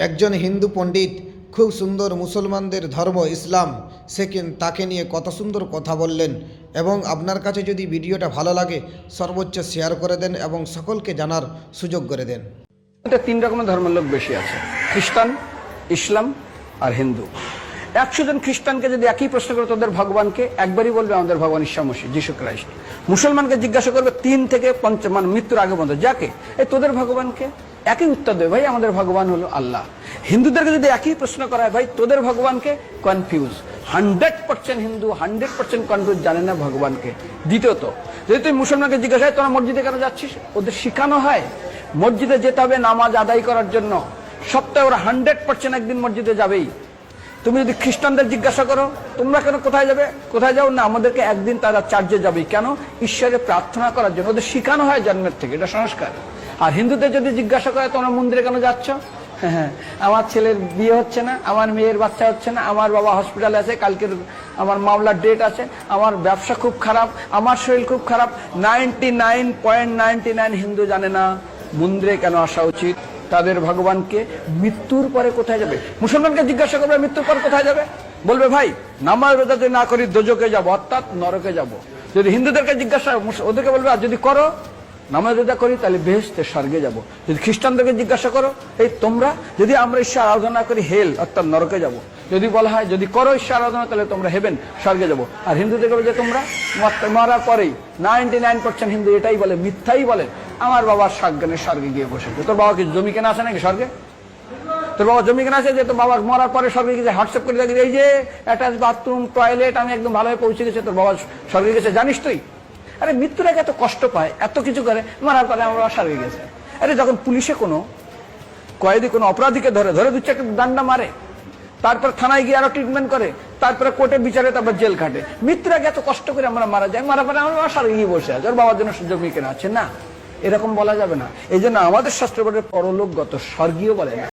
একজন হিন্দু পণ্ডিত খুব সুন্দর মুসলমানদের ধর্ম ইসলাম তাকে নিয়ে কত সুন্দর কথা বললেন। এবং আপনার কাছে যদি ভিডিওটা ভালো লাগে সর্বোচ্চ শেয়ার করে দেন এবং সকলকে জানার সুযোগ করে দেন। তিন রকমের ধর্মের লোক বেশি আছে, খ্রিস্টান, ইসলাম আর হিন্দু। 100 জন খ্রিস্টানকে যদি একই প্রশ্ন করে তোদের ভগবানকে, একবারই বলবে আমাদের ভগবান ঈশ্বর মসিহ যিশু খ্রাইস্ট। মুসলমানকে জিজ্ঞাসা করবে 3 থেকে 5 মানে মৃত্যুর আগে পর্যন্ত, যাকে এই তোদের ভগবানকে, একই উত্তর দেবে, ভাই আমাদের ভগবান হলো আল্লাহ। হিন্দুদেরকে যদি একই প্রশ্ন করা হয়, ভাই তোদের ভগবানকে, কনফিউজ। 100% হিন্দু 100% কনফিউজ, জানে না ভগবানকে। দ্বিতীয়ত, যদি তুই মুসলমানকে জিজ্ঞাসা হয় তোরা মসজিদে কেন যাচ্ছিস, ওদের শিখানো হয় মসজিদে যেতে হবে নামাজ আদায় করার জন্য। সপ্তাহে ওরা 100% একদিন মসজিদে যাবেই। তুমি যদি খ্রিস্টানদের জিজ্ঞাসা করো তোমরা কেন কোথায় যাবে, কোথায় যাও না, আমাদেরকে একদিন তারা চার্চে যাবে। কেন? ঈশ্বরে প্রার্থনা করার জন্য। ওদের শিখানো হয় জন্মের থেকে, এটা সংস্কার। আর হিন্দুদের যদি জিজ্ঞাসা করে তোমরা মন্দিরে কেন যাচ্ছ, হ্যাঁ আমার ছেলের বিয়ে হচ্ছে না, আমার মেয়ের বাচ্চা হচ্ছে না, আমার বাবা হসপিটালে আছে, কালকের আমার মামলার ডেট আছে, আমার ব্যবসা খুব খারাপ, আমার শরীর খুব খারাপ। 99.99 হিন্দু জানে না মন্দিরে কেন আসা উচিত, তাদের ভগবানকে। মৃত্যুর পরে কোথায় যাবে, মুসলমানকে জিজ্ঞাসা করবে মৃত্যুর পর কোথায় যাবে, বলবে ভাই নামাজ রোজা যদি না করি দোজকে যাব, অর্থাৎ নরকে যাব। যদি হিন্দুদেরকে জিজ্ঞাসা, ওদেরকে বলবে আর যদি করো নামাজ রোজা করি তাহলে বেহেশতে স্বর্গে যাব। যদি খ্রিস্টানদেরকে জিজ্ঞাসা করো, এই তোমরা যদি আমরা ঈশ্বর আরাধনা করি হেল অর্থাৎ নরকে যাব। যদি বলা হয় যদি করো ঈশ্বর আরাধনা তাহলে তোমরা হেভেন স্বর্গে যাব। আর হিন্দুদেরকে বলে যে তোমরা মরার পরেই 99% হিন্দু এটাই বলে, মিথ্যাই বলে, আমার বাবার সজ্ঞানে স্বর্গে গিয়ে বসেছে। তোর বাবা কি জমি কেনা আছে নাকি স্বর্গে? তোর বাবা জমি কেনা আছে যে তোর বাবা মরার পরে স্বর্গে গেছে, হোয়াটসঅ্যাপ করে দেখি এই যে অ্যাটাচ বাথরুম টয়লেট আমি একদম ভালোভাবে পৌঁছে গেছে, তোর বাবা স্বর্গে গেছে, জানিস তুই? আরে মৃত্যুর আগে এত কষ্ট পায়, এত কিছু করে, মারার পরে আমার বাবা স্বর্গে গেছে। আরে যখন পুলিশে কোনো কয়েদি কোনো অপরাধীকে ধরে 2-4 ডান্ডা মারে, তারপর থানায় গিয়ে আরো ট্রিটমেন্ট করে, তারপরে কোর্টে বিচারে, তারপর জেল খাটে, মৃত্যুর আগে এত কষ্ট করে আমরা মারা যায়, মারা পরে আমার বাবা স্বর্গে গিয়ে বসে আছে, ওর বাবার জন্য জমি কেনা আছে না, এরকম বলা যাবে না। এই জন্য আমাদের শাস্ত্র বলে পরলোকগত, স্বর্গীয় বলে না।